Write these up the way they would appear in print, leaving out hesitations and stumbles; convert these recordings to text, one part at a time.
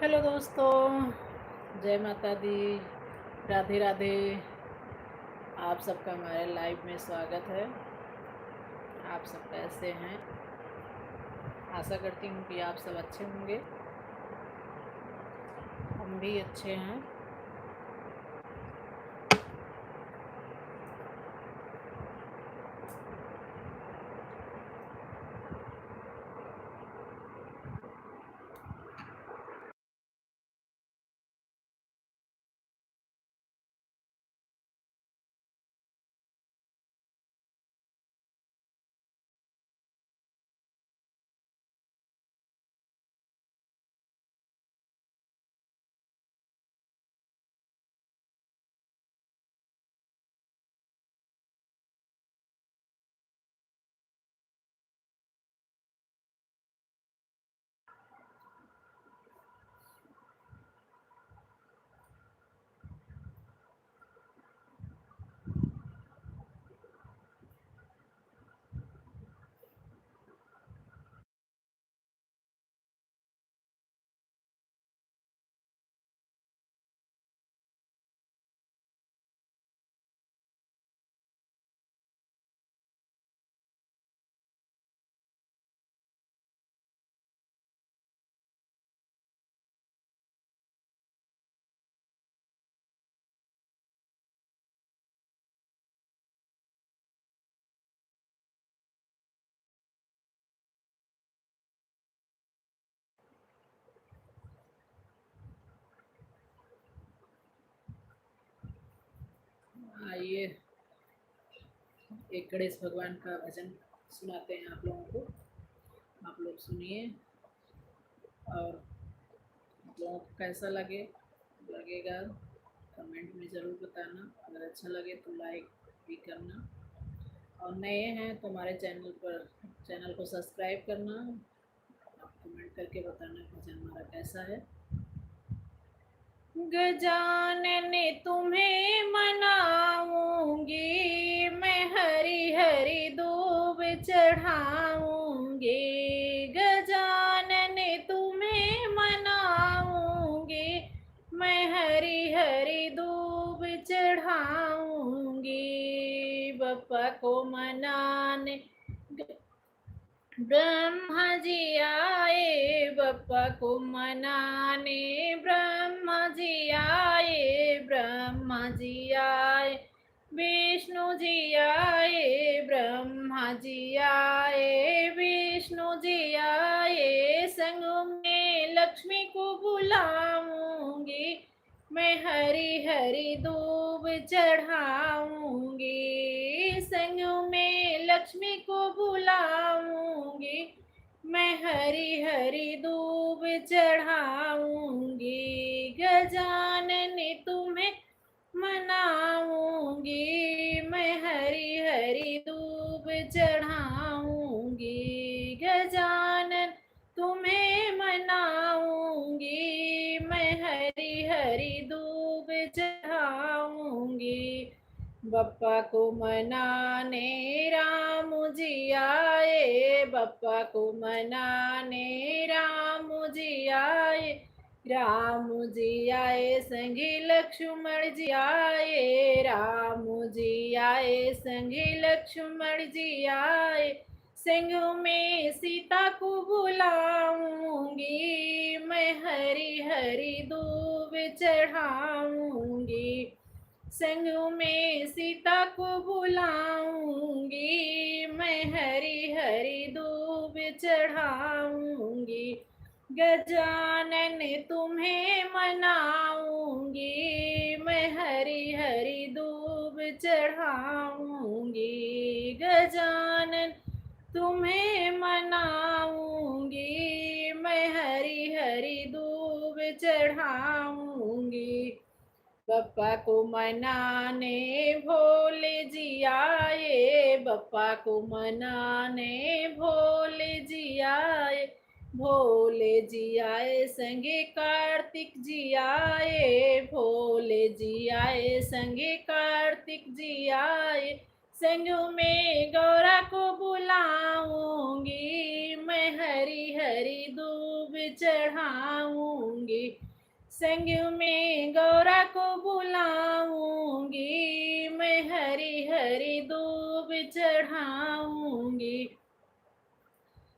Hello दोस्तों, जय माता दी, राधे राधे। आप सबका हमारे लाइव में स्वागत है। आप सब कैसे हैं? आशा करती हूँ कि आप सब अच्छे होंगे। हम भी अच्छे हैं। आइए एक गणेश भगवान का भजन सुनाते हैं आप लोगों को। आप लोग सुनिए और आप लोगों को कैसा लगेगा कमेंट में ज़रूर बताना। अगर अच्छा लगे तो लाइक भी करना, और नए हैं तो हमारे चैनल को सब्सक्राइब करना। आप कमेंट करके बताना भजन हमारा कैसा है। गजानन तुम्हें मनाऊंगी, मैं हरी हरी दूब चढ़ाऊंगी। गजानन तुम्हें मनाऊंगी, मैं हरी हरी दूब चढ़ाऊंगी। बप्पा को मनाने ब्रह्मा जी आए, बप्पा को मनाने ब्रह्मा जी आए। ब्रह्मा जी आए, विष्णु जी आए। ब्रह्मा जी आए, विष्णु जी आए। संग में लक्ष्मी को बुलाऊंगी, मैं हरी हरी दूब चढ़ाऊंगी। संग में लक्ष्मी को बुलाऊंगी, मैं हरी हरी दूब चढ़ाऊंगी। गजानन तुम्हें मनाऊंगी, मैं हरी हरी दूब चढ़ाऊंगी। गजानन तुम्हें मनाऊंगी, मैं हरी हरी दूब चढ़ाऊंगी। बप्पा को मनाने राम जी आए, बप्पा को मनाने राम जी आए। राम जी आए संगी लक्ष्मण जी आए। राम जी आए संगी लक्ष्मण जी आए। संग में सीता को बुलाऊंगी, मैं हरी हरी दूब चढ़ाऊंगी। संग में सीता को बुलाऊंगी, मैं हरी हरी दूब चढ़ाऊंगी। गजानन तुम्हें मनाऊंगी, मैं हरी हरी दूब चढ़ाऊंगी। गजानन तुम्हें मनाऊंगी, मैं हरी हरी दूब चढ़ाऊंगी। बप्पा को मनाने भोले जी आए, बप्पा को मनाने भोले जी आए। भोले जी आए संगे कार्तिक जी आए। भोले जी आए संगे कार्तिक जी आए। संग में गौरा को बुलाऊंगी, मैं हरी हरी दूब चढ़ाऊंगी, संग में गौरा को बुलाऊंगी, मैं हरी हरी दूब चढ़ाऊंगी।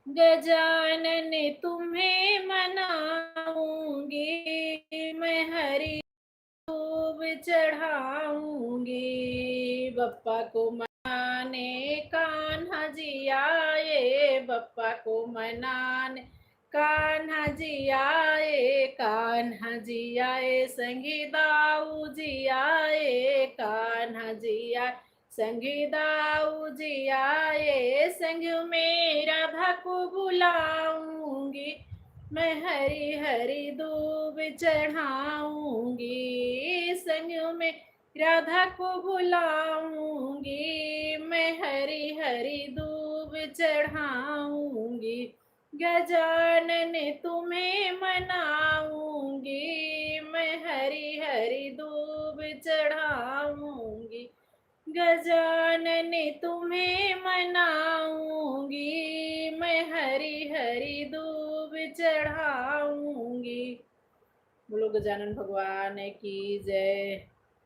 गजानन तुम्हें मनाऊंगी, मैं हरी दूब चढ़ाऊंगी। बप्पा को मनाने कान्हा जी आए, बप्पा को मनाने कान्हा जी आए, कान्हा जी आए संगी दाऊ जी आए, कान्हा जी आए संगी दाऊ जी आए। संग में राधा को बुलाऊंगी, मैं हरी हरी दूब चढ़ाऊंगी, संग में राधा को बुलाऊंगी, मैं हरी हरी दूब चढ़ाऊंगी। गजानन तुम्हें मनाऊंगी, मैं हरी हरी दूब चढ़ाऊंगी। गजानन तुम्हें मनाऊंगी, मैं हरी हरी दूब चढ़ाऊंगी। बोलो गजानन भगवान की जय,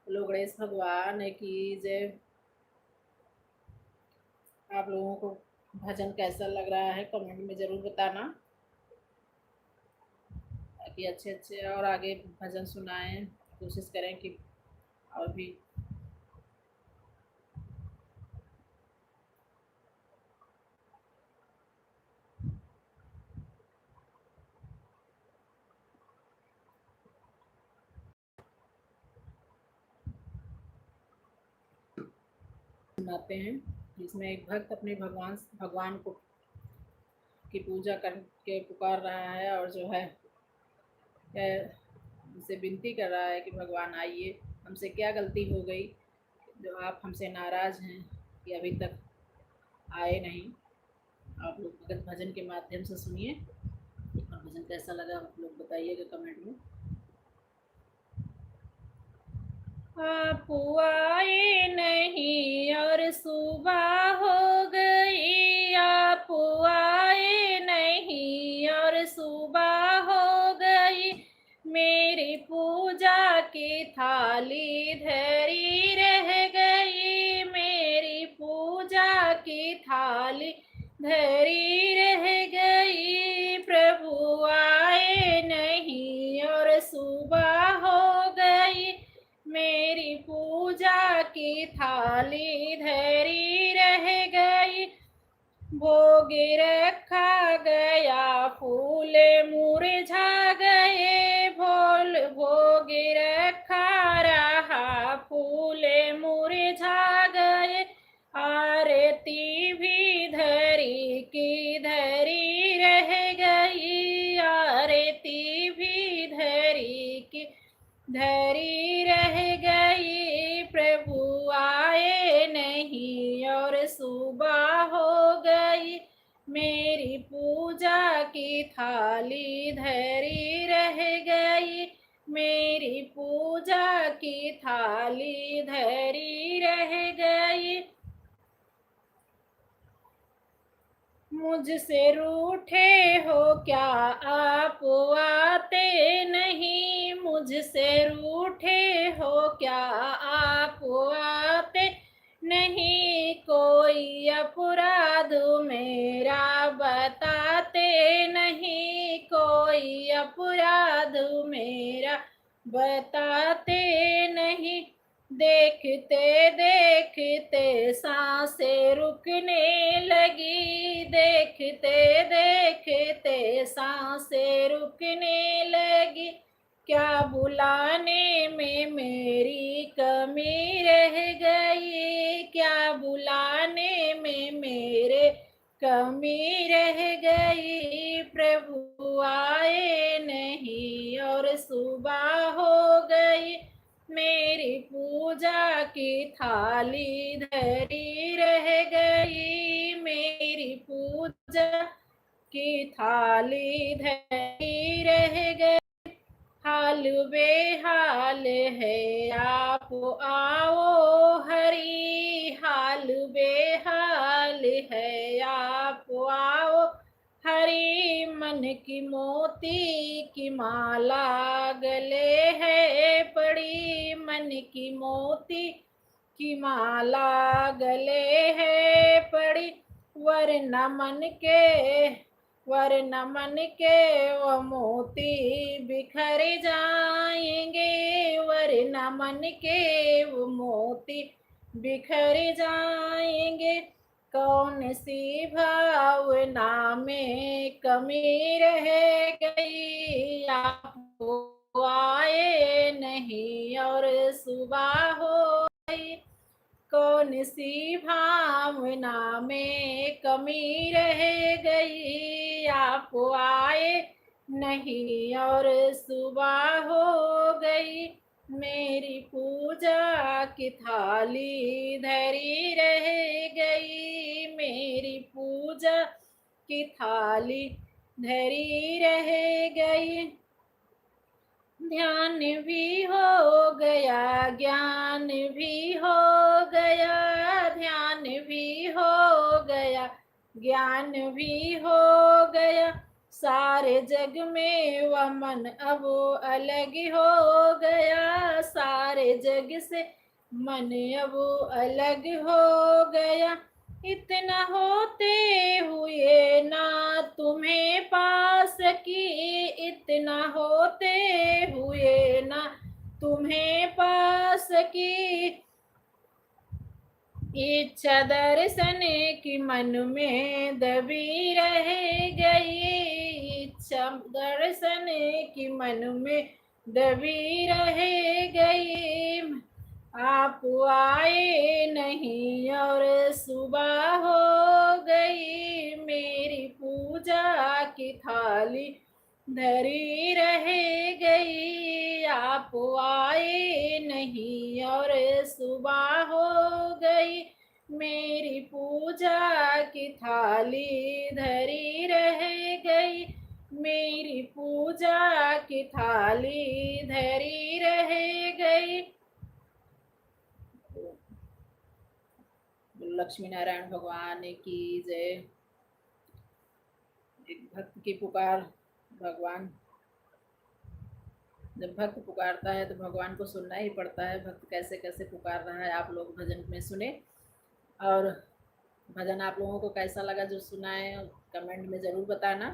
बोलो गणेश भगवान की जय। आप लोगों को भजन कैसा लग रहा है कमेंट में ज़रूर बताना, ताकि अच्छे अच्छे और आगे भजन सुनाएं, कोशिश करें कि और भी सुनाते हैं, जिसमें एक भक्त अपने भगवान को की पूजा करके पुकार रहा है और जो है उनसे विनती कर रहा है कि भगवान आइए, हमसे क्या गलती हो गई जो आप हमसे नाराज़ हैं कि अभी तक आए नहीं। आप लोग भगत भजन के माध्यम से सुनिए और भजन कैसा लगा आप लोग बताइएगा कमेंट में। आप आए नहीं और सुबह हो गई, आप आए नहीं और सुबह हो गई, मेरी पूजा की थाली धरी रह गई, मेरी पूजा की थाली धरी रह गई। प्रभु आए नहीं और सुबह हो गई, मेरी पूजा की थाली धरी रह गई। भोग रखा गया फूल मुरझा गए, भोग रखा रहा फूल मुरझा गए, आरती भी धरी की धरी रह गई, आरती भी धरी की धरी रह गई। प्रभु आए नहीं और सुबह हो गई, मेरी पूजा की थाली धरी रह गई, मेरी पूजा की थाली धरी रह गई। मुझसे रूठे हो क्या आप आते नहीं, मुझसे रूठे हो क्या आप आते नहीं, कोई अपराध मेरा बताते नहीं, कोई अपराध मेरा बताते नहीं। देखते देखते सांसें रुकने लगी, देखते देखते सांसें रुकने लगी, क्या बुलाने में मेरी कमी रह गई, क्या बुलाने में मेरे कमी रह गई। प्रभु आए नहीं और सुबह हो गई, मेरी पूजा की थाली धरी रह गई, मेरी पूजा की थाली धरी रह गई। हाल बेहाल है आप आओ हरी, हाल बेहाल है आप आओ हरी, मन की मोती की माला गले है पड़ी, मन की मोती की माला गले है पड़ी, वरना मन के वो मोती बिखर जाएंगे, वरना मन के वो मोती बिखर जाएंगे। कौन सी भावना में कमी रह गई, आपको आए नहीं और सुबह हो गई। कौन सी भावना में कमी रह गई, आप आए नहीं और सुबह हो गई। मेरी पूजा की थाली धरी रह गई, मेरी पूजा की थाली धरी रह गई। ध्यान भी हो गया, ज्ञान भी हो गया, ध्यान भी हो गया, ज्ञान भी हो गया। सारे जग में वह मन अब अलग हो गया, सारे जग से मन अब अलग हो गया। इतना होते हुए ना तुम्हें पा सकी, इतना होते हुए ना तुम्हें पा सकी। इच्छा दर्शन की मन में दबी रह गई, इच्छा दर्शन की मन में दबी रह गई। आप आए नहीं और सुबह हो गई, मेरी पूजा की थाली धरी रह गई। आप आए नहीं और सुबह हो गई, मेरी पूजा की थाली धरी रह गई, मेरी पूजा की थाली धरी रह गई। लक्ष्मी नारायण भगवान की जय। एक भक्त की पुकार, भगवान जब भक्त पुकारता है तो भगवान को सुनना ही पड़ता है। भक्त कैसे कैसे पुकार रहा है आप लोग भजन में सुने, और भजन आप लोगों को कैसा लगा जो सुना है कमेंट में ज़रूर बताना,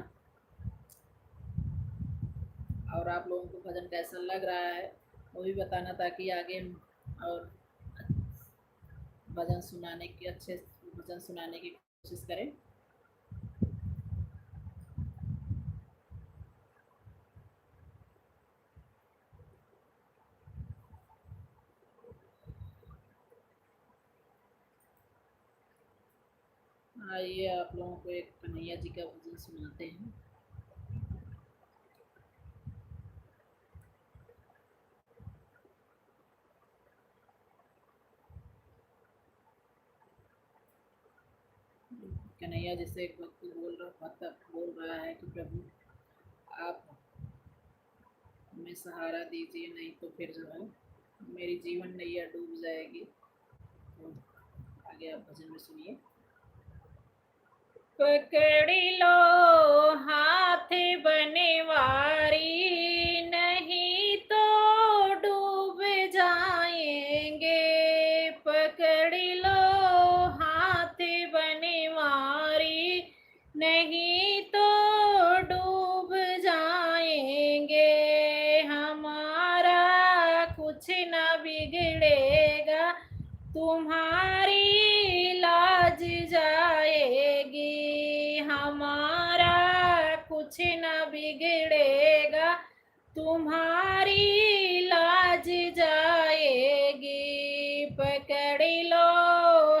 और आप लोगों को भजन कैसा लग रहा है वो भी बताना, ताकि आगे और भजन सुनाने की अच्छे भजन सुनाने की कोशिश करें। आइए आप लोगों को एक कन्हैया जी का भजन सुनाते हैं। कन्हैया जी से एक भक्त बोल रहा है कि प्रभु आप हमें सहारा दीजिए, नहीं तो फिर जो है मेरी जीवन नैया डूब जाएगी। तो आगे आप भजन में सुनिए। पकड़ी लो हाथ बनवारी, नहीं तो डूब जाएंगे। पकड़ी लो हाथ बनवारी, नहीं तो डूब जाएंगे। हमारा कुछ न बिगड़ेगा, तुम्हारी लाज जाएगी। हमारा कुछ न बिगड़ेगा, तुम्हारी लाज जाएगी। पकड़ लो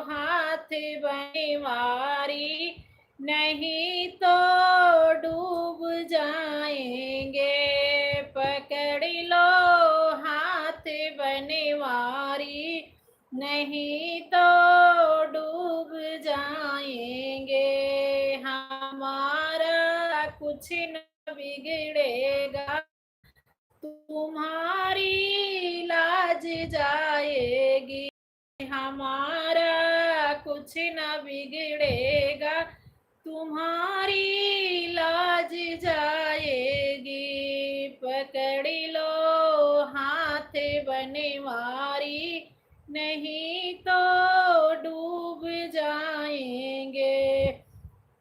हाथ बनवारी, नहीं तो डूब जाएंगे। पकड़ लो हाथ बनवारी, नहीं तो डूब जाएंगे। हमारा कुछ न बिगड़ेगा, तुम्हारी लाज जाएगी। हमारा कुछ न बिगड़ेगा, तुम्हारी लाज जाएगी। पकड़ लो हाथ बनवारी, नहीं तो डूब जाएंगे।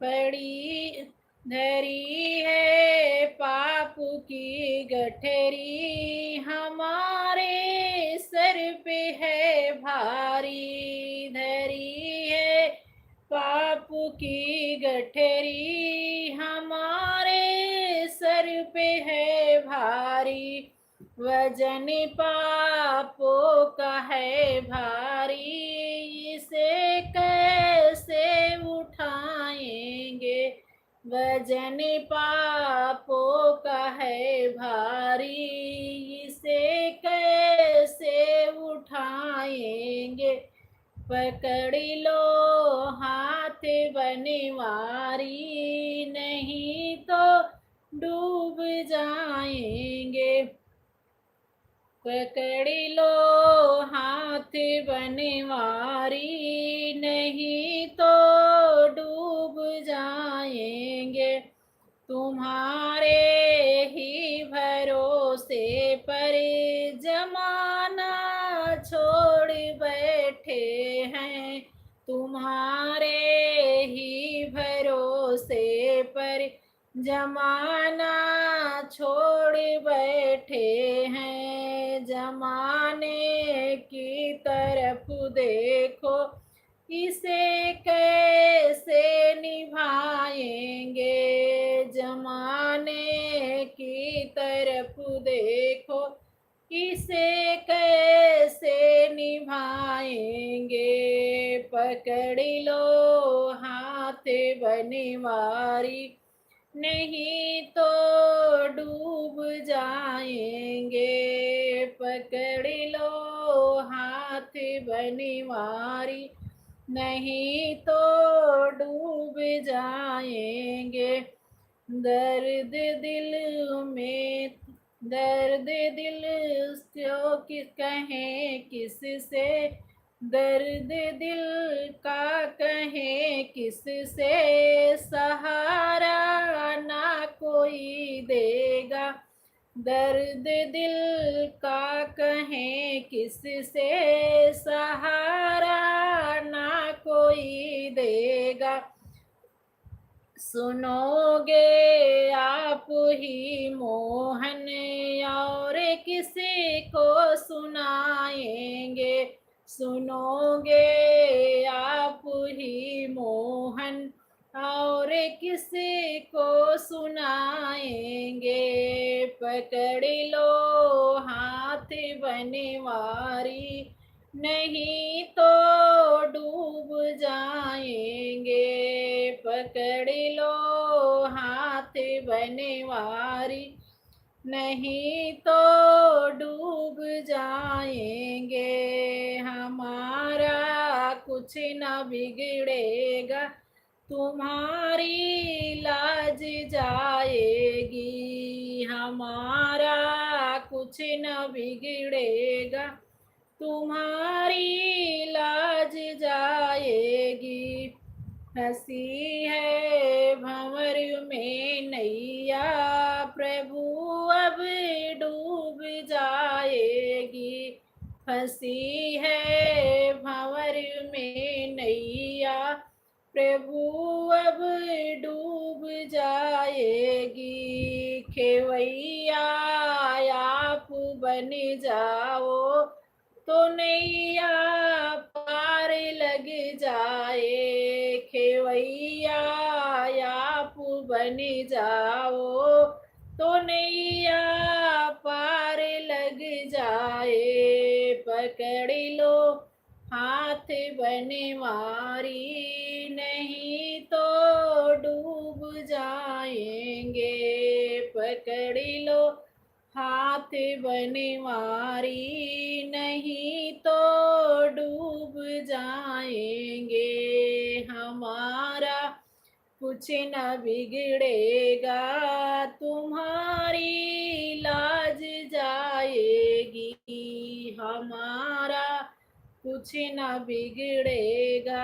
पड़ी धरी है पाप की गठरी, हमारे सर पे है भारी। धरी है पाप की गठरी, हमारे सर पे है भारी। वजन पापों का है भारी, इसे कैसे उठाएंगे। वजन पापों का है भारी, इसे कैसे उठाएंगे। पकड़ लो हाथ बनवारी, नहीं तो डूब जाएंगे। पकड़ लो हाथ बनवारी, नहीं तो डूब जाएंगे। तुम्हारे ही भरोसे पर जमाना छोड़ बैठे हैं। तुम्हारे ही भरोसे पर जमाना छोड़ बैठे हैं। जमाने की तरफ देखो, इसे कैसे निभाएंगे। जमाने की तरफ देखो, इसे कैसे निभाएंगे। पकड़ लो हाथ बनवारी, नहीं तो डूब जाएंगे। पकड़ लो हाथ बनवारी, नहीं तो डूब जाएंगे। दर्द दिल में दर्द दिल क्यों कहें किससे। दर्द दिल का कहें किससे, सहारा ना कोई देगा। दर्द दिल का कहें किससे, सहारा ना कोई देगा। सुनोगे आप ही मोहन, और किसी को सुनाएंगे। सुनोगे आप ही मोहन, और किसी को सुनाएंगे। पकड़ लो हाथ बनवारी, नहीं तो डूब जाएंगे। पकड़ लो हाथ बनवारी, नहीं तो डूब जाएंगे। हमारा कुछ न बिगड़ेगा, तुम्हारी लाज जाएगी। हमारा कुछ न बिगड़ेगा, तुम्हारी लाज जाएगी। हंसी है भंवर में नैया, प्रभु अब डूब जाएगी। हंसी है भंवर में नैया, प्रभु अब डूब जाएगी। खेवैया आप बन जाओ, तो नैया पार लग जाए। खेवैया आप बन जाओ, तो नैया पार लग जाए। पकड़ लो हाथ बनवारी, नहीं तो डूब जाएंगे। पकड़ लो हाथ बनवारी, नहीं तो डूब जाएंगे। हमारा कुछ न बिगड़ेगा, तुम्हारी लाज जाएगी। हमारा कुछ न बिगड़ेगा,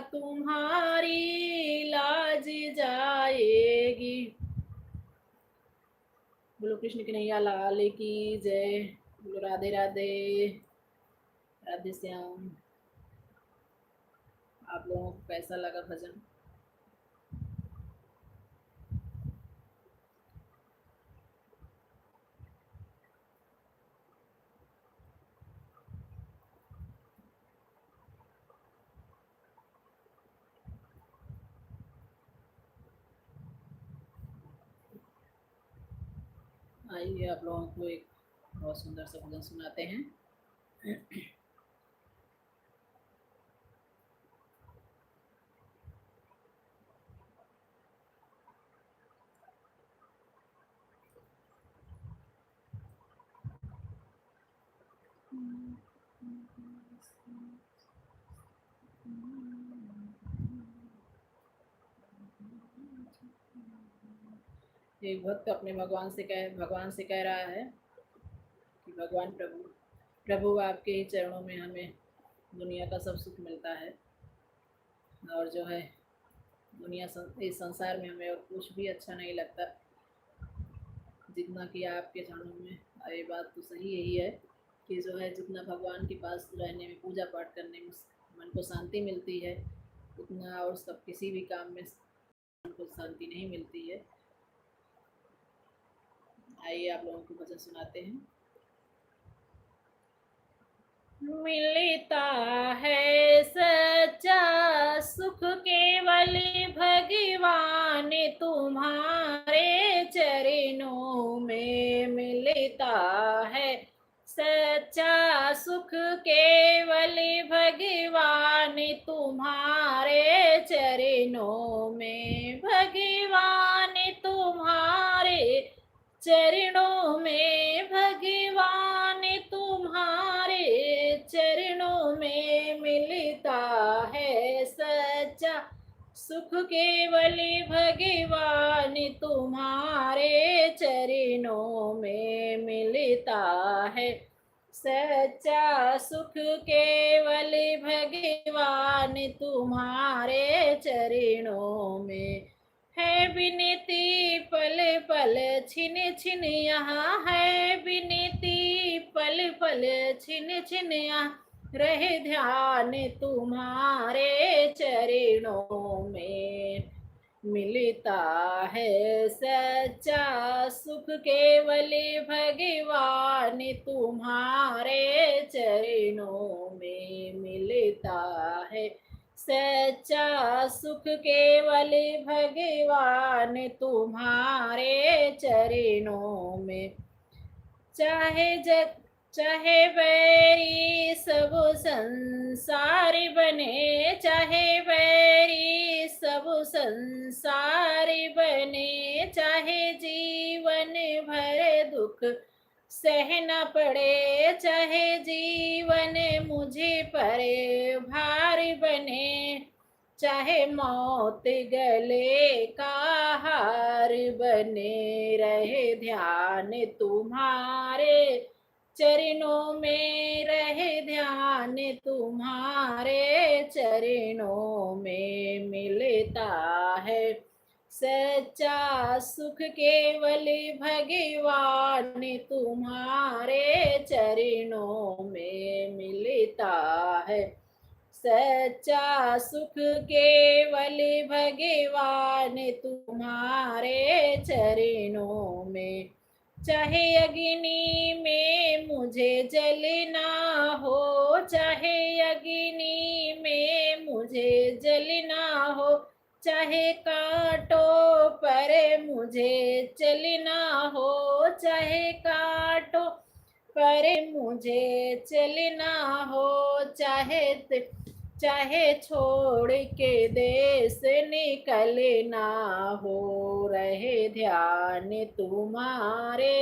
तुम्हारी लाज जाएगी। बोलो कृष्ण कन्हैया लाल की जय। बोलो राधे राधे, राधे श्याम। आप लोगों को कैसा लगा भजन? आइए आप लोगों को एक बहुत सुंदर सा भजन सुनाते हैं। एक भक्त अपने भगवान से कह रहा है कि भगवान प्रभु प्रभु आपके ही चरणों में हमें दुनिया का सब सुख मिलता है, और जो है इस संसार में हमें और कुछ भी अच्छा नहीं लगता जितना कि आपके चरणों में। ये बात तो सही यही है कि जो है जितना भगवान के पास रहने में, पूजा पाठ करने में मन को शांति मिलती है, उतना और सब किसी भी काम में मन को शांति नहीं मिलती है। आइए आप लोगों को भजन सुनाते हैं। मिलता है सच्चा सुख केवल भगवान तुम्हारे चरणों में मिलता है। सच्चा सुख केवल भगवान तुम्हारे चरणों में, भगवान तुम्हारे चरणों में, भगवान तुम्हारे चरणों में मिलता है सच्चा सुख केवल भगवान तुम्हारे चरणों में मिलता है। सच्चा सुख केवल भगवान तुम्हारे चरणों में है। विनती पल पल छिन छिन यहाँ है, विनती पल पल छिन छिन यहाँ रहे ध्यान तुम्हारे चरणों में मिलता है। सच्चा सुख केवल भगवान तुम्हारे चरणों में मिलता है। सच्चा सुख केवल भगवान तुम्हारे चरणों में। चाहे बैरी सब संसार बने, चाहे बैरी सब संसार बने, चाहे जीवन भर दुख सहना पड़े, चाहे जीवन मुझे पर भार बने, चाहे मौत गले का हार बने, रहे ध्यान तुम्हारे चरणों में, रहे ध्यान तुम्हारे चरणों में मिलता है। सच्चा सुख केवल भगवान तुम्हारे चरणों में मिलता है। सच्चा सुख केवल भगवान तुम्हारे चरणों में। चाहे अग्नि में मुझे जलना हो, चाहे अग्नि में मुझे जलना हो, चाहे कांटों पर मुझे चलना हो, चाहे कांटों पर मुझे चलना हो, चाहे छोड़ के देश निकलना हो, रहे ध्यान तुम्हारे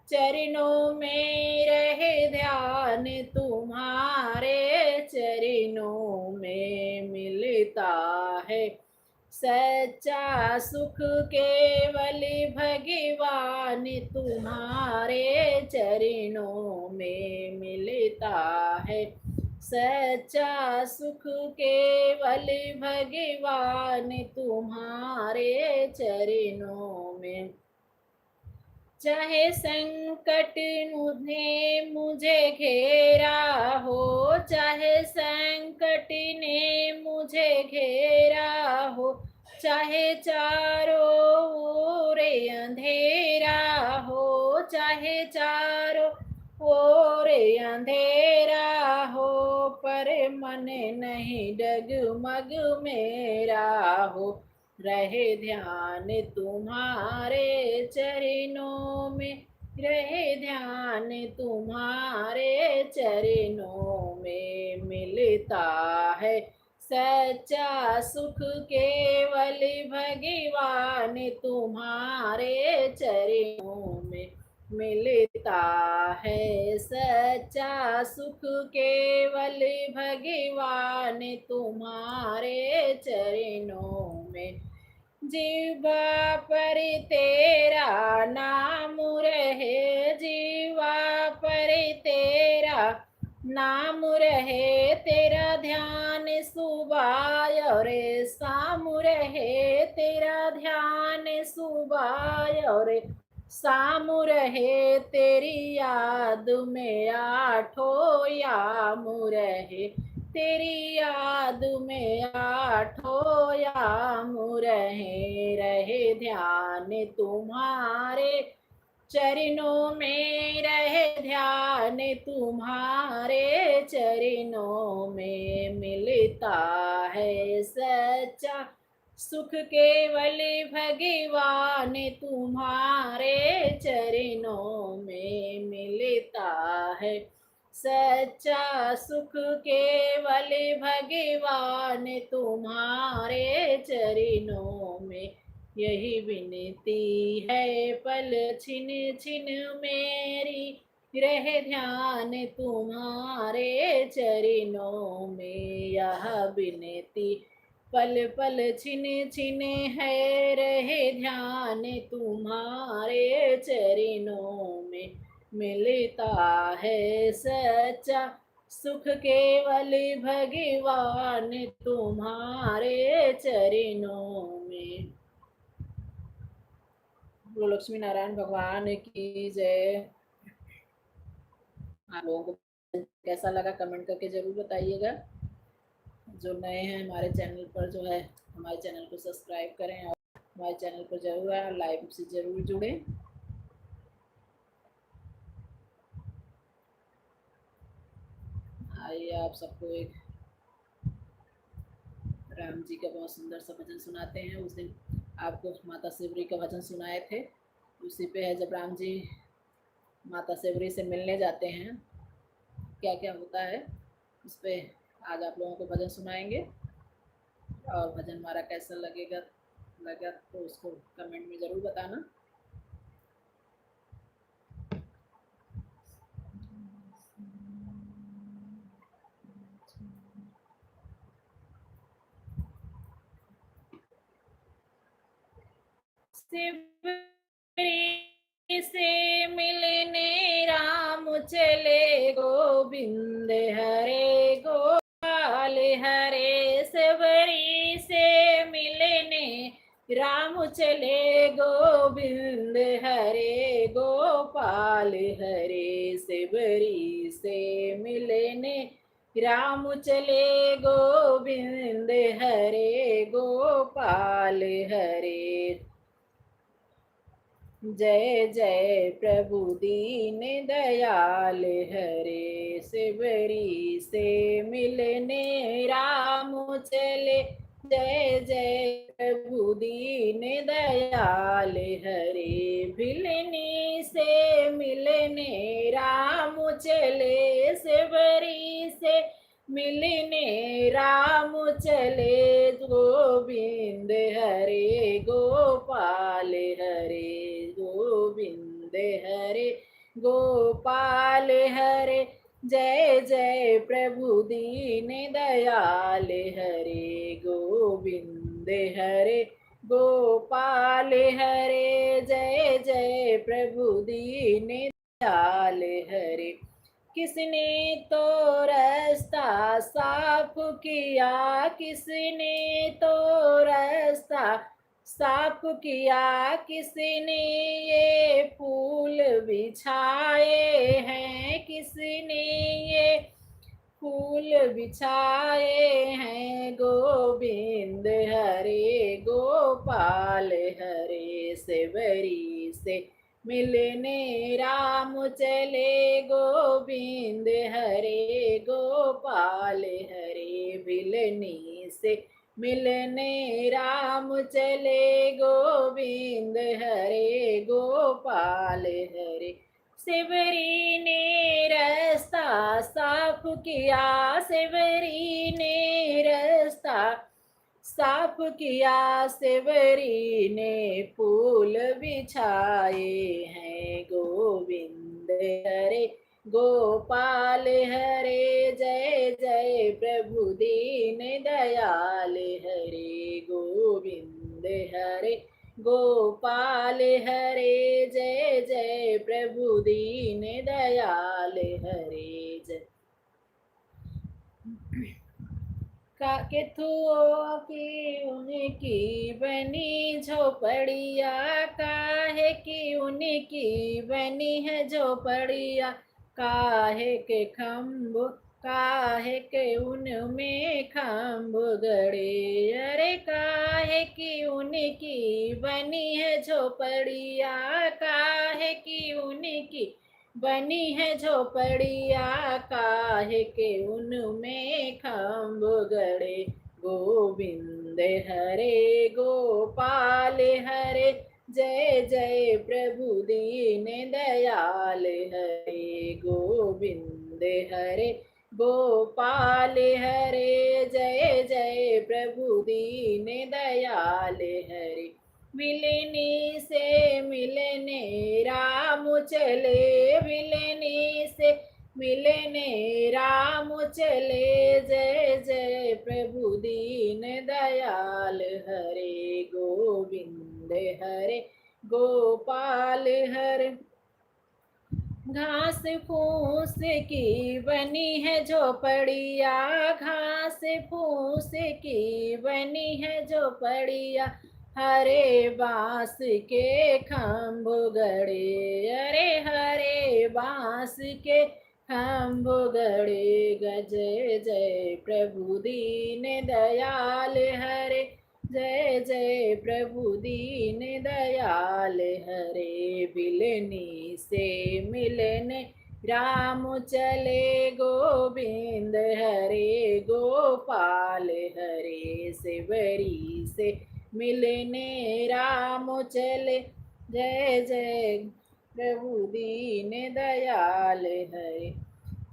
चरणों में, रहे ध्यान तुम्हारे चरणों में मिलता है। सच्चा सुख केवल भगवान तुम्हारे चरणों में मिलता है। सच्चा सुख केवल भगवान तुम्हारे चरणों में। चाहे संकट मुझे घेरा हो, चाहे संकट ने मुझे घेरा हो, चाहे चारों ओर अंधेरा हो, चाहे चारों ओर अंधेरा हो, पर मन नहीं डगमग मेरा हो। रहे ध्यान तुम्हारे चरणों में, रहे ध्यान तुम्हारे चरणों में। मिलता है सच्चा सुख केवल भगवान तुम्हारे चरणों में। मिलता है सच्चा सुख केवल भगवान तुम्हारे चरणों में। जीवा पर तेरा नाम रहे, जीवा पर तेरा नाम रहे, तेरा ध्यान सुबह और शाम रहे, तेरा ध्यान सुबह और शाम रहे, तेरी याद में आठों याम रहे, तेरी याद में आठों याम रहे। रहे ध्यान तुम्हारे चरणों में, रहे ध्यान तुम्हारे चरणों में। मिलता है सच्चा सुख केवल भगवान तुम्हारे चरणों में। मिलता है सच्चा सुख केवल भगवान तुम्हारे चरणों में। यही विनती है पल छिन छिन मेरी, रहे ध्यान तुम्हारे चरणों में। यह विनती पल पल छिन छिन है, रहे ध्यान तुम्हारे चरणों में। मिलता है सच्चा सुख केवल भगवान तुम्हारे चरणों में। बोलो लक्ष्मी नारायण भगवान की जय। आप लोगों को कैसा लगा कमेंट करके जरूर बताइएगा। जो नए हैं हमारे चैनल पर, जो है हमारे चैनल को सब्सक्राइब करें और हमारे चैनल पर जरूर आए, लाइव से जरूर जुड़ें। आइए आप सबको एक राम जी का बहुत सुंदर सा भजन सुनाते हैं। उस दिन आपको माता शिवरी का भजन सुनाए थे, उसी पे है जब राम जी माता शिवरी से मिलने जाते हैं क्या क्या होता है, उस पर आज आप लोगों को भजन सुनाएंगे। और भजन हमारा कैसा लगा तो उसको कमेंट में ज़रूर बताना। शिवरी से मिलने राम चले गोविंद हरे गोपाल हरे। शिवरी से मिलने राम चले गोविंद हरे गोपाल हरे। शिवरी से मिलने राम चले गोविंद हरे गोपाल हरे। जय जय प्रभु दीन दयाल हरे। शिवरी से मिलने राम चले, जय जय प्रभु दीन दयाल हरे। भिलनी से मिलने राम चले, शिवरी से मिलने राम चले गोविंद हरे गोपाल हरे। गोविंद हरे गोपाल हरे। जय जय प्रभु दीन दयाल हरे। गोविंद हरे गोपाल हरे। जय जय प्रभु दीन दयाल हरे। किसने तो रास्ता साफ किया, किसने तो रास्ता साफ किया, किसने ये फूल बिछाए हैं, किसने ये फूल बिछाए हैं, गोविंद हरे गोपाल हरे, सेवरी से मिलने राम चले, गोविंद हरे गोपाल हरे, भिलनी से मिलने राम चले, गोविंद हरे गोपाल हरे, सेवरी ने रास्ता साफ किया, सेवरी ने रास्ता साफ किया, सेवरी ने फूल बिछाए हैं, गोविंद हरे गोपाल हरे, जय जय प्रभु दीन दयाल हरे, गोविंद हरे गोपाल हरे, जय जय प्रभु दीन दयाल हरे, जय का केथुओं की उनकी बनी झोपड़िया, काहे की उनकी बनी है झोपड़िया, काहे के खम्भ, काहे के उनमें खम्भ गड़े, अरे काहे की उनकी बनी है झोपड़िया, काहे की उनकी बनी है झोपड़िया, काहे के उनमें खम्भ गड़े, गोविंद हरे गोपाल हरे, जय जय प्रभु दीन दयाल हरे, गोविंद हरे गोपाल हरे, जय जय प्रभु दीन दयाल हरे, मिलनी से मिलने राम चले, मिलनी से मिलने राम चले, जय जय प्रभु दीन दयाल हरे, गोविंद हरे गोपाल हरे, घास फूस की बनी है झोपड़िया, घास फूस की बनी है झोपड़िया, हरे बांस के खम्भ गड़े, अरे हरे बांस के खम्भ गड़े, जय जय प्रभु दीन दयाल हरे, जय जय प्रभु दीन दयाल हरे, बिलनी से मिलने राम चले, गोविंद हरे गोपाल हरे, सेवरी से मिलने राम चले, जय जय प्रभु दीन दयाल हरे,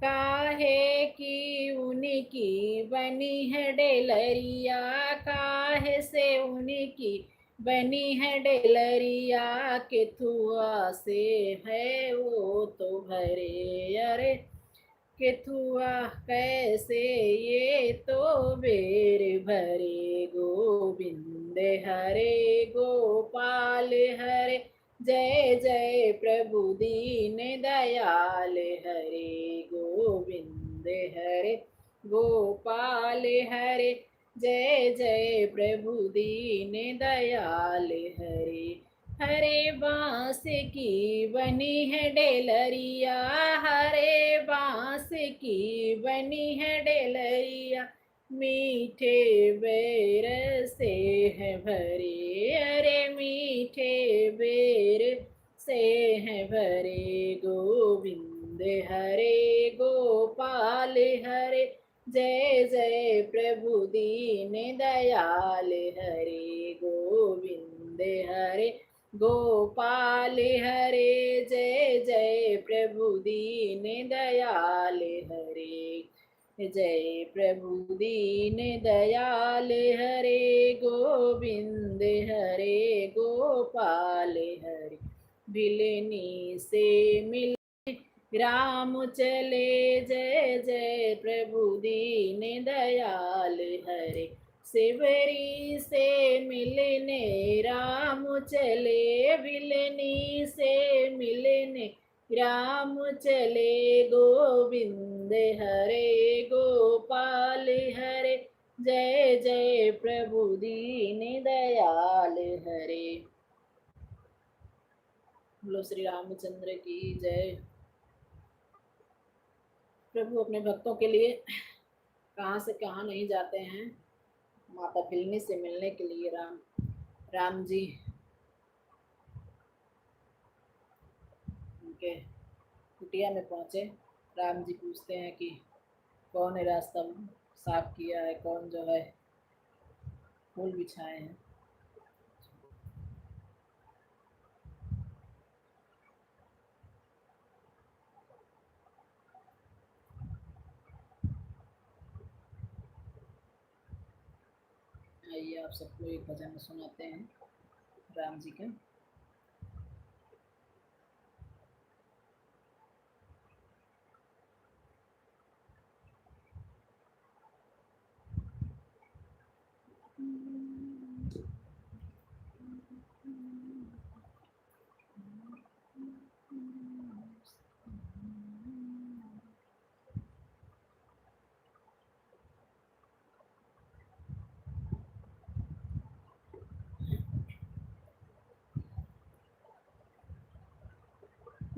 काहे की उनकी बनी है डेलरिया, काहे से उनकी बनी है डेलरिया, केथुआ से है वो तो भरे, अरे केथुआ कैसे ये तो बेर भरे, गोविंद हरे गोपाल हरे, जय जय प्रभु दीन दयाल हरे, गोविंद हरे गोपाल हरे, जय जय प्रभु दीन दयाल हरे, हरे बांस की बनी है डेलरिया, हरे बांस की बनी है डेलरिया, मीठे बेर से है भरे, अरे मीठे बेर से है भरे, गोविंद हरे गोपाल हरे, जय जय प्रभु दीन दयाल हरे, गोविंद हरे गोपाल हरे, जय जय प्रभु दीन दयाल हरे, जय प्रभु दीन दयाल हरे, गोविंद हरे गोपाल हरे, बिलनी से मिल राम चले, जय जय प्रभु दीन दयाल हरे, सेवरी से मिलने राम चले, बिलनी से मिलने राम चले गोविंद हरे गोपाल हरे, जय जय प्रभु दीन दयाल हरे। बोलो श्री रामचंद्र की जय। प्रभु अपने भक्तों के लिए कहाँ से कहाँ नहीं जाते हैं, माता फिल्मी से मिलने के लिए। राम जी उनके कुटिया में पहुंचे। राम जी पूछते हैं कि कौन है रास्ता साफ किया है, कौन जो है फूल बिछाए हैं। आइए आप सबको एक भजन सुनाते हैं राम जी का।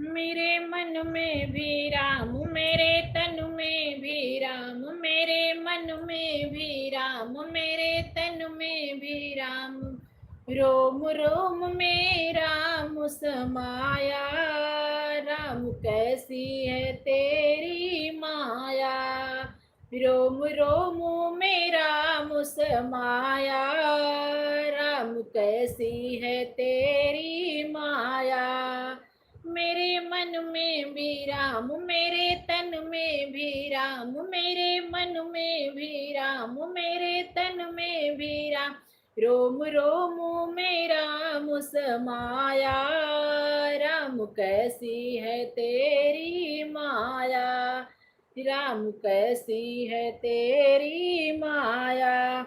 मेरे मन में भी राम, मेरे तन में भी राम, मेरे मन में भी राम, मेरे तन में भी राम, रोम रोम में राम समाया, राम कैसी है तेरी माया, रोम रोम में राम समाया, राम कैसी है तेरी माया, मेरे मन में भी राम, मेरे तन में भी राम, मेरे मन में भी राम, मेरे तन में भी राम, रोम रोम में राम समाया, राम कैसी है तेरी माया, राम कैसी है तेरी माया,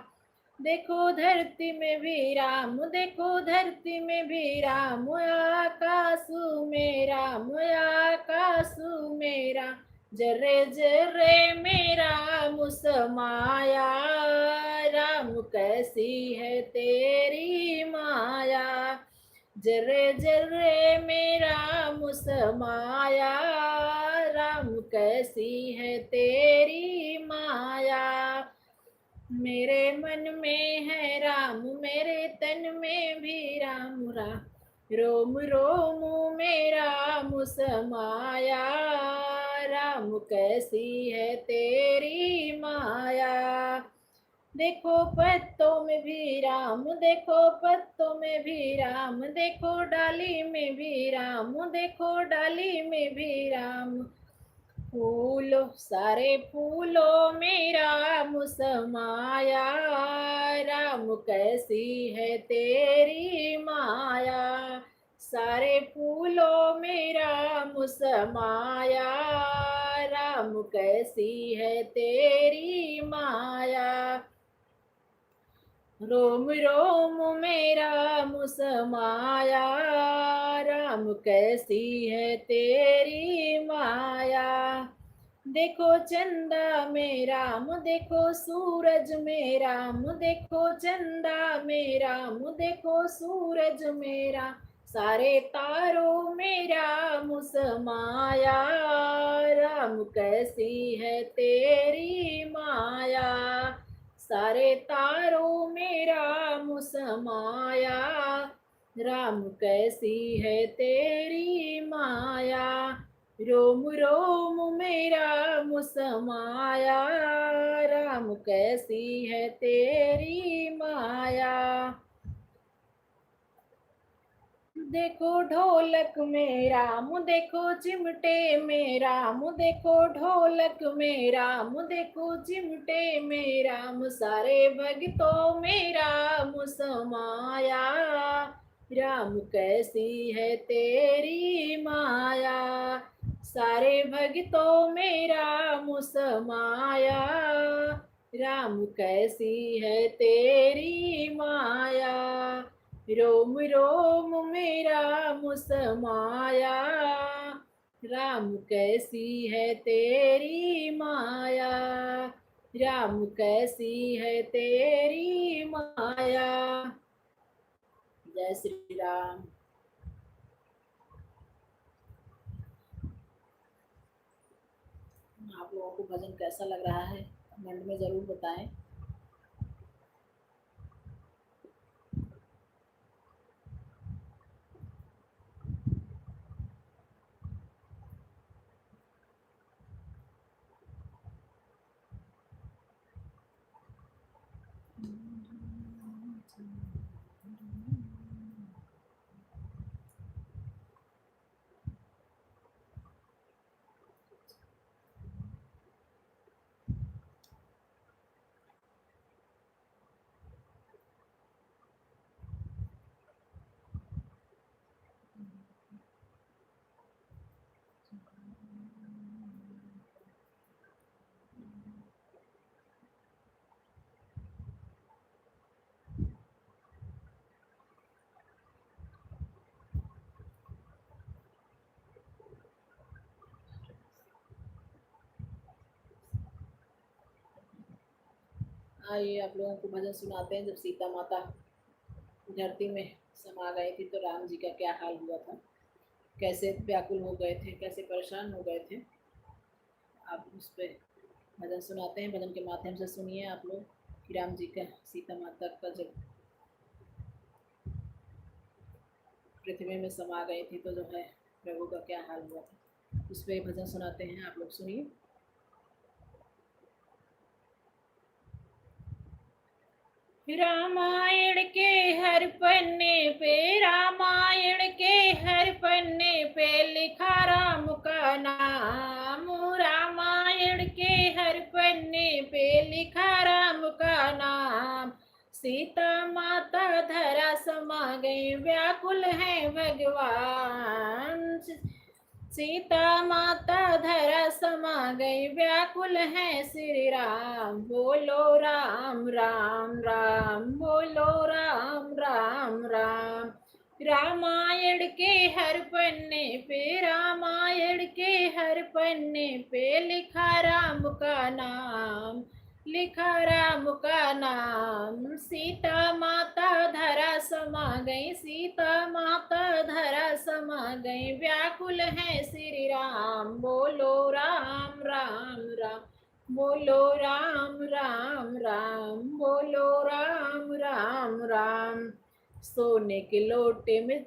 देखो धरती में भी राम, देखो धरती में भी राम, आकाशु में राम, आकाशु में राम, जर्रे जर्रे में राम समाया, राम कैसी है तेरी माया, जर्रे जर्रे में राम समाया, राम कैसी है तेरी माया, मेरे मन में है राम, मेरे तन में भी राम, रोम रोम में राम समाया, राम कैसी है तेरी माया, देखो पत्तों में भी राम, देखो पत्तों में भी राम, देखो डाली में भी राम, देखो डाली में भी राम, फूलों सारे फूलों में राम समाया, राम कैसी है तेरी माया, सारे फूलों में राम समाया, राम कैसी है तेरी माया, रोम रोम में राम समाया, राम कैसी है तेरी माया, देखो चंदा में राम, देखो सूरज में राम, देखो चंदा में राम, देखो सूरज में राम, सारे तारों में राम समाया, राम कैसी है तेरी माया, सारे तारों में राम समाया, राम कैसी है तेरी माया, रोम रोम में राम समाया, राम कैसी है तेरी माया, देखो ढोलक में राम, देखो चिमटे में राम, देखो ढोलक में राम, देखो चिमटे में राम, सारे भक्तों में राम समाया, राम कैसी है तेरी माया, सारे भक्तों में राम समाया, राम कैसी है तेरी माया, रोम रोम में राम समाया, राम कैसी है तेरी माया, राम कैसी है तेरी माया। जय श्री राम। आप लोगों को भजन कैसा लग रहा है कमेंट में ज़रूर बताएं। आइए आप लोगों को भजन सुनाते हैं। जब सीता माता धरती में समा गए थे तो राम जी का क्या हाल हुआ था, कैसे व्याकुल हो गए थे, कैसे परेशान हो गए थे। आप उस पर भजन सुनाते हैं। भजन के माध्यम से सुनिए आप लोग कि राम जी का सीता माता का जब पृथ्वी में समा गए थे तो जो है प्रभु का क्या हाल हुआ था, उस पर भजन सुनाते हैं। आप लोग सुनिए। रामायण के हर पन्ने पे, रामायण के हर पन्ने पे लिखा राम का नाम। रामायण के हर पन्ने पे लिखा राम का नाम। सीता माता धरा समा गई, व्याकुल है भगवान। सीता माता धरा समा गई, व्याकुल है श्री राम। बोलो राम राम राम, बोलो राम राम राम। रामायण के हर पन्ने पे, रामायण के हर पन्ने पे लिखा राम का नाम, लिखा राम का नाम। सीता माता धरा समा गई, सीता माता धरा समा गई, व्याकुल है श्री राम। बोलो राम राम राम, बोलो राम राम राम, बोलो राम राम राम। सोने के लोटे में,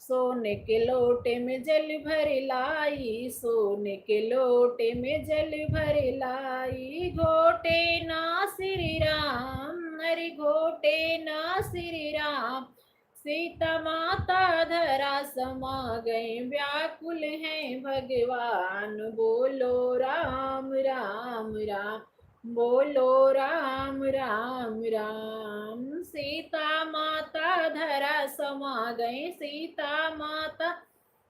सोने के लोटे में जल भर लाई, सोने के लोटे में जल भर लाई। घोटे ना श्री राम, अरे घोटे ना श्री राम। सीता माता धरा समा गए, व्याकुल है भगवान। बोलो राम राम राम, बोलो राम राम राम। सीता माता धरा समा गई, सीता माता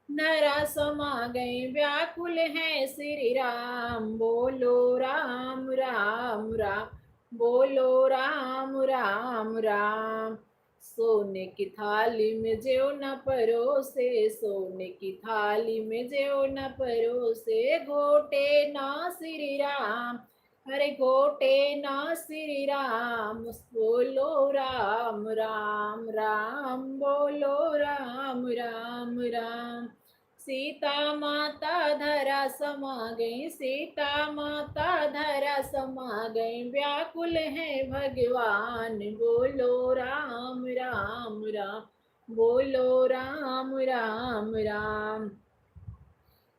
धरा समा गई, व्याकुल है श्री राम। बोलो राम राम राम, बोलो राम राम राम। सोने की थाली में ज्यो न परोसे, सोने की थाली में ज्यो न परोसे। घोटे ना श्री राम, अरे घोटे ना श्री राम। बोलो राम राम राम, बोलो राम राम राम। सीता माता धरा समा गई, सीता माता धरा समा गई, व्याकुल है भगवान। बोलो राम राम राम, बोलो राम राम राम।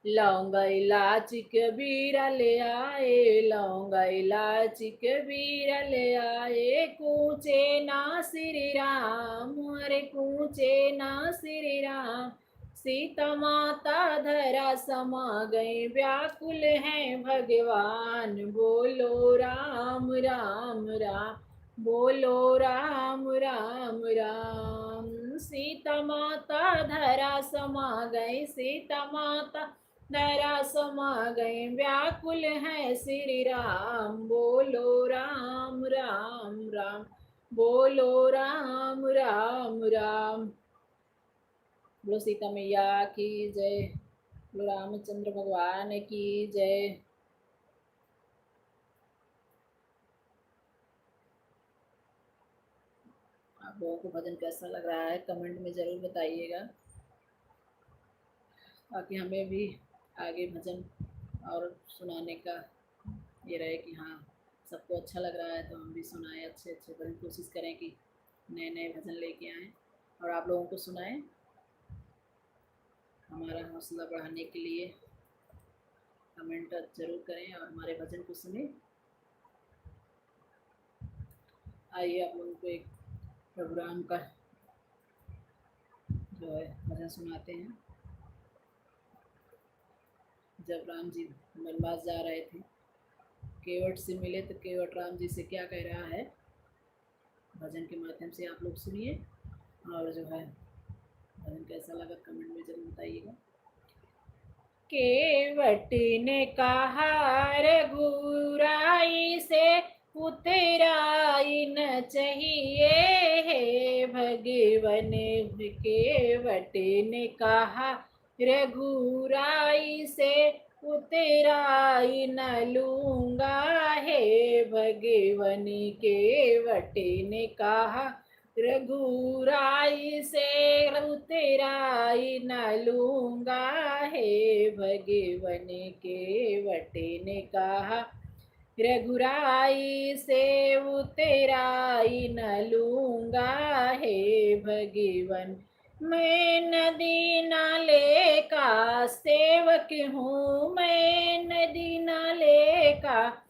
लौंग इलायची कबीरा ले आए, लौंग इलायची कबीरा ले आए। कूचे ना श्री राम, अरे कूचे ना श्री राम। सीता माता धरा समा गई, व्याकुल है भगवान। बोलो राम राम राम, बोलो राम राम राम। सीता माता धरा समा गई, सीता माता धरा समा गए, व्याकुल है श्री राम। बोलो राम राम राम, बोलो राम राम राम। बोलो सीता मैया की जय। बोलो रामचंद्र भगवान की जय। आप लोगों को भजन कैसा लग रहा है कमेंट में ज़रूर बताइएगा, ताकि हमें भी आगे भजन और सुनाने का ये रहे कि हाँ सबको अच्छा लग रहा है तो हम भी सुनाएं अच्छे अच्छे भजन, कोशिश करें कि नए नए भजन लेके आएँ और आप लोगों को सुनाएं। हमारा हौसला बढ़ाने के लिए कमेंट ज़रूर करें और हमारे भजन को सुनें। आइए आप लोगों को एक प्रभु राम का जो है भजन सुनाते हैं। जब राम जी वनवास जा रहे थे, केवट से मिले तो केवट राम जी से क्या कह रहा है, भजन के माध्यम से आप लोग सुनिए और जो है भजन कैसा लगा कमेंट में जरूर बताइएगा। केवट ने कहा रघुराई से उतराई न चाहिए हे भगवन। केवट ने कहा रघुराई से उतराई न लूंगा हे भगवन। केवट ने कहा रघुराई से उतराई न लूंगा हे भगवन। केवट ने कहा रघुराई से उतराई न लूंगा हे भगवन। मैं नदी नाले का सेवक हूँ, मैं नदी नाले का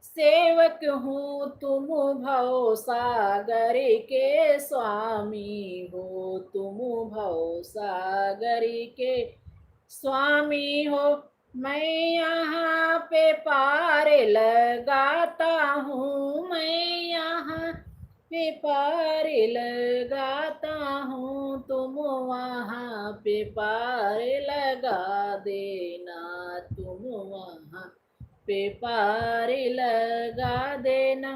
सेवक हूँ, तुम भव सागर के स्वामी हो, तुम भव सागर के स्वामी हो। मैं यहाँ पे पार लगाता हूँ, मैं यहाँ पे पार लगाता हूँ, तुम वहाँ पे पार लगा देना, तुम वहाँ पे पार लगा देना।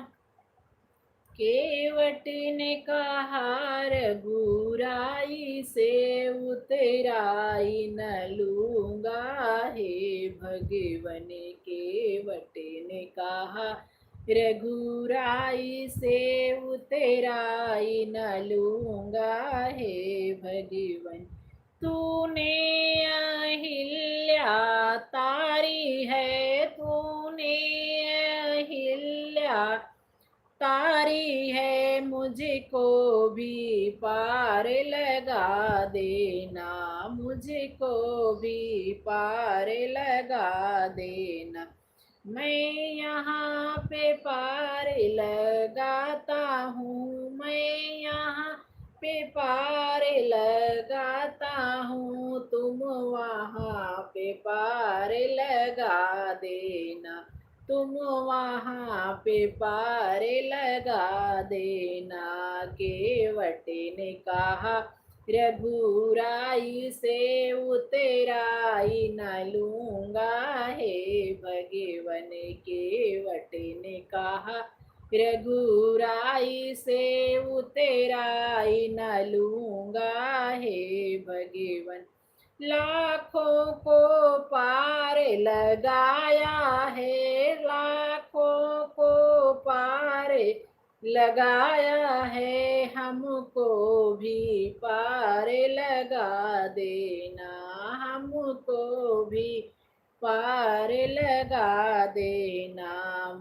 केवट ने कहा रघुराई से उतराई न लूंगा हे भगवन। केवट ने कहा रघुराई से उतराई न लूंगा हे भगवन। तूने अहिल्या तारी है, तूने अहिल्या तारी है, मुझको भी पार लगा देना, मुझको भी पार लगा देना। मैं यहाँ पे पार लगाता हूँ, मैं यहाँ पे पार लगाता हूँ, तुम वहाँ पे पार लगा देना, तुम वहाँ पे पार लगा देना। केवट ने कहा रघुराई से उतराई न लूंगा हे भगवन। केवट ने कहा रघुराई से उतराई न लूंगा हे भगवन। लाखों को पार लगाया है, लाखों को पार लगाया है, हमको भी पार लगा देना, हमको भी पार लगा देना।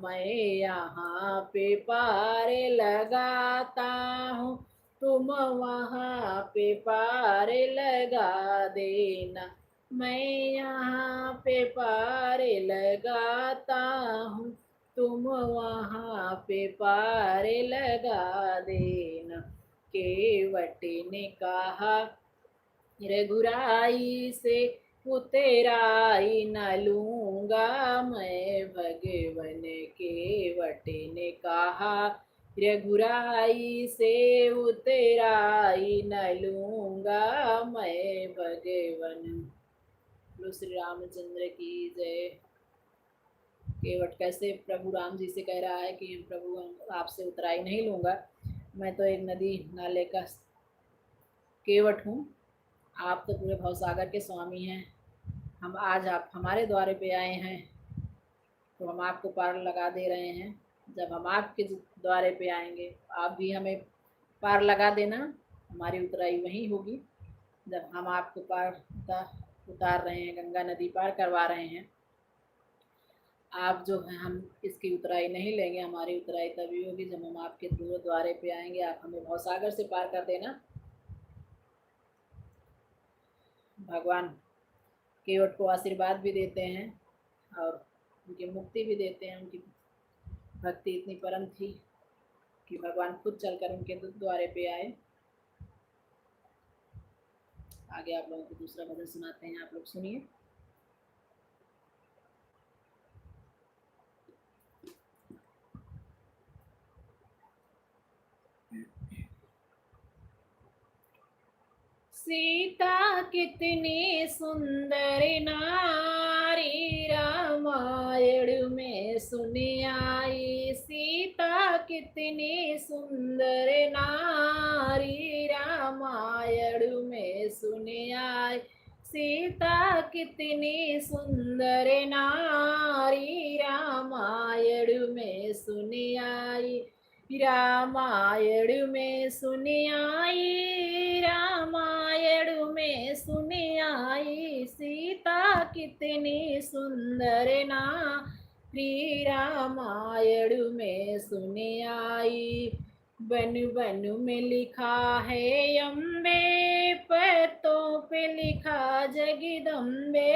मैं यहाँ पे पार लगाता हूँ, तुम वहाँ पे पार लगा देना। मैं यहाँ पे पार लगाता हूँ, तुम वहाँ पे पार लगा देना। केवट ने कहा रघुराई से उतराई न लूंगा मैं भगवन। केवट ने कहा रघुराई से उतराई न लूंगा मैं भगवन। बोलो श्री रामचंद्र की जय। केवट कैसे प्रभु राम जी से कह रहा है कि प्रभु आपसे उतराई नहीं लूंगा, मैं तो एक नदी नाले का केवट हूँ, आप तो पूरे भवसागर के स्वामी हैं, हम आज आप हमारे द्वारे पे आए हैं तो हम आपको पार लगा दे रहे हैं। जब हम आपके द्वारे पे आएंगे आप भी हमें पार लगा देना। हमारी उतराई वहीं होगी जब हम आपको पार उतार रहे हैं, गंगा नदी पार करवा रहे हैं। आप जो है हम इसकी उतराई नहीं लेंगे। हमारी उतराई तभी होगी जब हम आपके द्वारे पे आएंगे। आप हमें भवसागर से पार कर देना। भगवान केवट को आशीर्वाद भी देते हैं और उनकी मुक्ति भी देते हैं। उनकी भक्ति इतनी परम थी कि भगवान खुद चलकर उनके द्वारे पे आए। आगे आप लोगों को दूसरा भजन सुनाते हैं, आप लोग सुनिए। सीता कितनी सुंदर नारी रामायण में सुनी आई। सीता कितनी सुंदर नारी रामायण में सुनी आई। सीता कितनी सुंदर नारी रामायण में सुनी आई। रामायण में सुनी आई। रामायण में सुनी आई। सीता कितनी सुंदर नारी रामायण में सुनी आई। वन वन में लिखा है अम्बे, पत्तों पे लिखा जगदम्बे।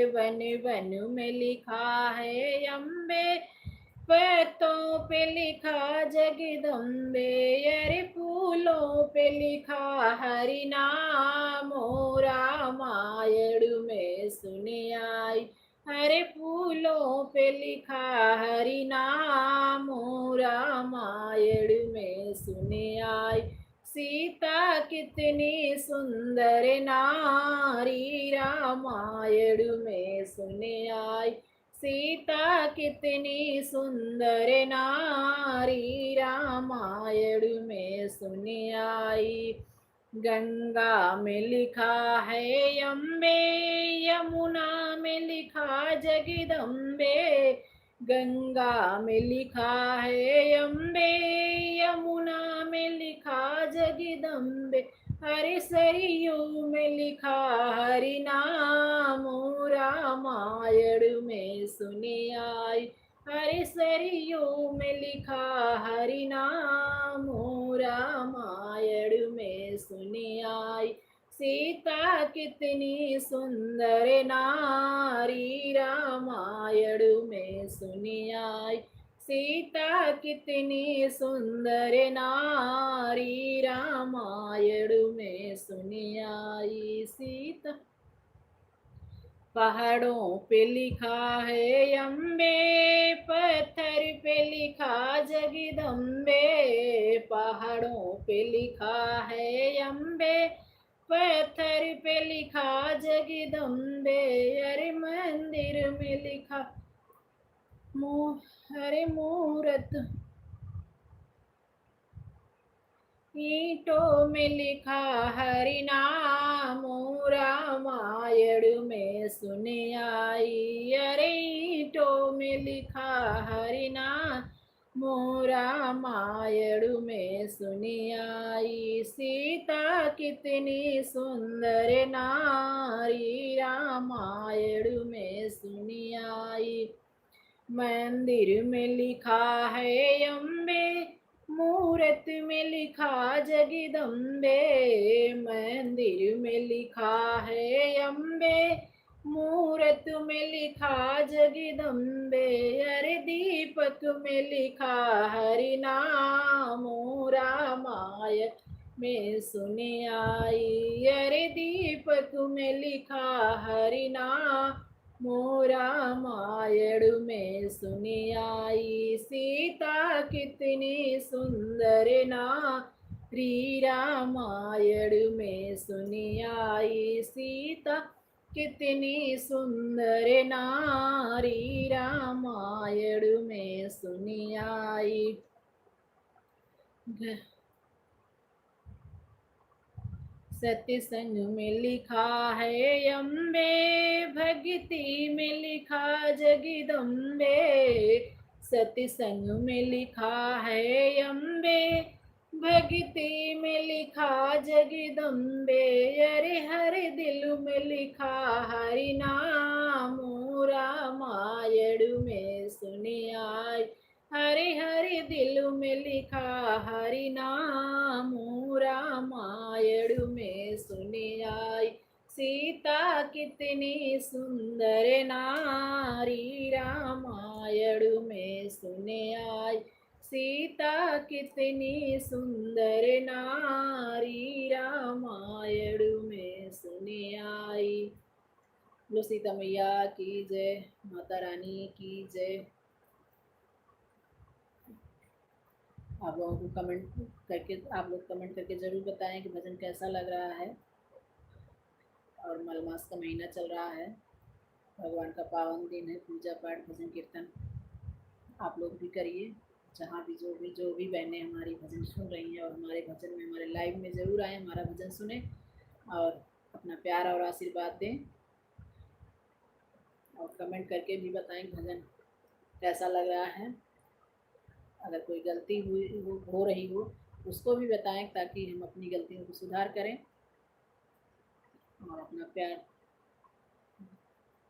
वन वन में लिखा है अम्बे, पत्तों पे लिखा जगदम्बे। अरे फूलों पे लिखा हरि नाम। रामायण में सुनी आई। हरे फूलों पे लिखा हरि नाम। रामायण में सुनी आई। सीता कितनी सुंदर नारी रामायण में सुनी आई। सीता कितनी सुंदर नारी रामायण में सुनी आई। गंगा में लिखा है अम्बे, यमुना में लिखा जगदम्बे। गंगा में लिखा है अम्बे, यमुना में लिखा जगदम्बे। हरे सरयू में लिखा हरि नाम। रामायण में सुनी आई। हरे सरयू में लिखा हरि नाम। रामायण में सुनी आई। सीता कितनी सुंदर नारी रामायण में सुनी आई। सीता कितनी सुंदर नारी रामायण में सुनी आई। सीता पहाड़ों पे लिखा है अम्बे, पत्थर पे लिखा जगदम्बे। पहाड़ों पे लिखा है अम्बे, पत्थर पे लिखा जगदम्बे। अरे मंदिर में लिखा हरे मूरत, ईंटों में लिखा हरि नाम। रामायण में सुनी आई। अरे ईंटों में लिखा हरि नाम। रामायण में सुनी आई। सीता कितनी सुंदर नारी रामायण में सुनी आई। मंदिर में लिखा है अम्बे, मूरत में लिखा जगदम्बे। मंदिर में लिखा है अम्बे, मूरत में लिखा जगदम्बे। अरे दीपक में लिखा हरि नाम। रामायण में सुनी आई। अरे दीपक में लिखा हरि नाम। रामायण में सुनी आई। सीता कितनी सुंदर नारी रामायण में सुनी आई। सीता कितनी सुंदर नारी रामायण में सुनी आई। सत्संग में लिखा है अम्बे, भक्ति में लिखा जगदम्बे। सत्संग में लिखा है अम्बे, भक्ति में लिखा जगदम्बे। अरे हर दिल में लिखा हरि नाम, रामायण में सुने आए। हरे हरे दिल में लिखा हरि नाम, रामायण में सुने आई। सीता कितनी सुंदर नारी, रामायण में सुने आई। सीता कितनी सुंदर नारी, रामायण में सुने आई। बोलो सीता मैया की जय, माता रानी की जय। आप लोगों को आप लोग कमेंट करके ज़रूर बताएं कि भजन कैसा लग रहा है। और मलमास का महीना चल रहा है, भगवान का पावन दिन है, पूजा पाठ भजन कीर्तन आप लोग भी करिए। जहाँ भी जो भी बहनें हमारी भजन सुन रही हैं और हमारे भजन में, हमारे लाइव में ज़रूर आएँ, हमारा भजन सुने और अपना प्यार और आशीर्वाद दें। और कमेंट करके भी बताएं भजन कैसा लग रहा है। अगर कोई गलती हो रही हो उसको भी बताएं, ताकि हम अपनी गलतियों को सुधार करें। और अपना प्यार,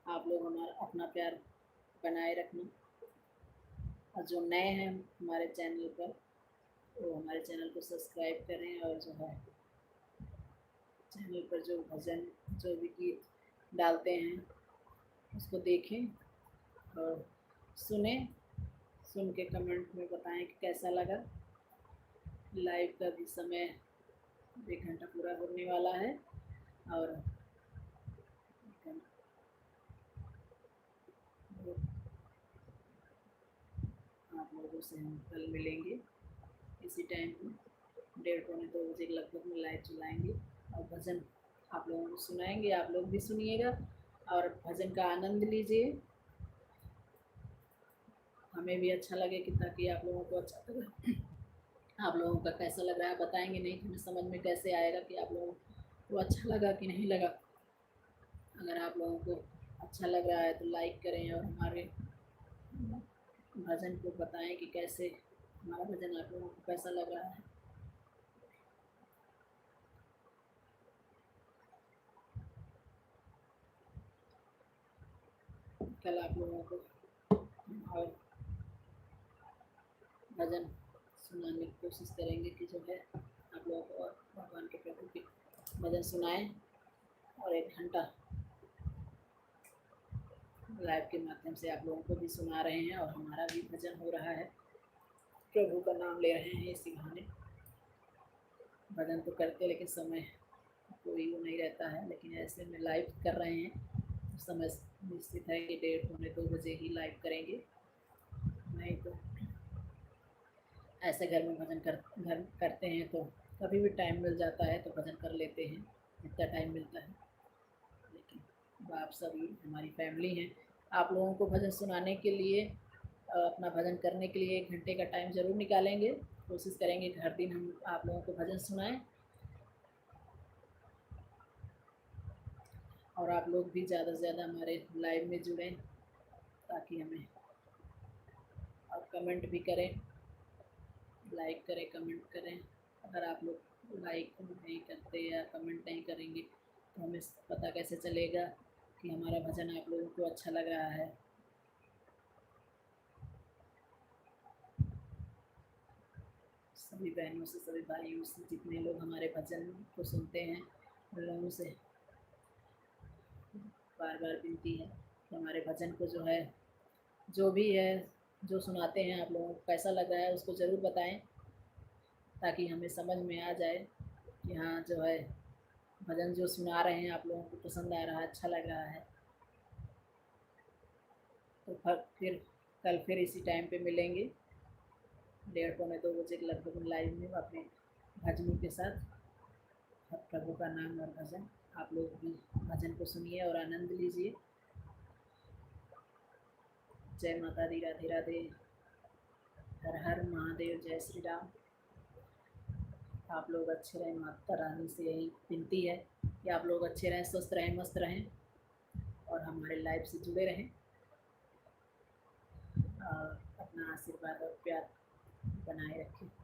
आप लोग अपना प्यार बनाए रखना। और जो नए हैं हमारे चैनल पर, वो हमारे चैनल को सब्सक्राइब करें। और जो है चैनल पर जो भजन, जो भी गीत डालते हैं उसको देखें और सुन के कमेंट में बताएं कि कैसा लगा। लाइव का भी समय 1 घंटा पूरा होने वाला है और आप लोगों से हम कल मिलेंगे इसी टाइम पे 1:30-2 बजे के लगभग में लाइव चलाएंगे और भजन आप लोगों को सुनाएंगे। आप लोग भी सुनिएगा और भजन का आनंद लीजिए। हमें भी अच्छा लगे कि ताकि आप लोगों को अच्छा लगे। आप लोगों का कैसा लग रहा है बताएंगे, नहीं तो हमें समझ में कैसे आएगा कि आप लोगों को अच्छा लगा कि नहीं लगा। अगर आप लोगों को अच्छा लग रहा है तो लाइक करें और हमारे भजन को बताएं कि कैसे हमारा भजन आप लोगों को कैसा लग रहा है। कल आप लोगों को और भजन सुनाने की कोशिश करेंगे कि जो है आप लोगों को भगवान के प्रभु के भजन सुनाएं और 1 घंटा लाइव के माध्यम से आप लोगों को भी सुना रहे हैं और हमारा भी भजन हो रहा है, प्रभु का नाम ले रहे हैं। इसी बहाने भजन तो करते लेकिन समय कोई वो नहीं रहता है, लेकिन ऐसे में लाइव कर रहे हैं। समय निश्चित है कि 1:30-2 बजे ही लाइव करेंगे, नहीं तो ऐसे घर में भजन करते हैं तो कभी भी टाइम मिल जाता है तो भजन कर लेते हैं, जितना टाइम मिलता है। लेकिन आप सभी हमारी फैमिली हैं, आप लोगों को भजन सुनाने के लिए, अपना भजन करने के लिए 1 घंटे का टाइम ज़रूर निकालेंगे। कोशिश करेंगे कि हर दिन हम आप लोगों को भजन सुनाएं और आप लोग भी ज़्यादा से ज़्यादा हमारे लाइव में जुड़ें, ताकि हमें और कमेंट भी करें, लाइक करें, कमेंट करें। अगर आप लोग लाइक नहीं करते या कमेंट नहीं करेंगे तो हमें पता कैसे चलेगा कि हमारा भजन आप लोगों को अच्छा लग रहा है। सभी बहनों से, सभी भाइयों से, जितने लोग हमारे भजन को सुनते हैं उन लोगों से बार बार विनती है कि हमारे भजन को जो है, जो भी है, जो सुनाते हैं आप लोगों को कैसा लग रहा है उसको ज़रूर बताएं, ताकि हमें समझ में आ जाए कि हाँ जो है भजन जो सुना रहे हैं आप लोगों को पसंद आ रहा है, अच्छा लग रहा है। तो फिर कल फिर इसी टाइम पे मिलेंगे 1:30-2 बजे के लगभग लाइव में अपने भजनों के साथ। प्रभु का नाम और भजन आप लोग भी भजन को सुनिए और आनंद लीजिए। जय माता दी, राधे राधे, हर हर महादेव, जय श्री राम। आप लोग अच्छे रहें, माता रानी से यही विनती है कि आप लोग अच्छे रहें, स्वस्थ रहें, मस्त रहें और हमारे लाइफ से जुड़े रहें और अपना आशीर्वाद और प्यार बनाए रखें।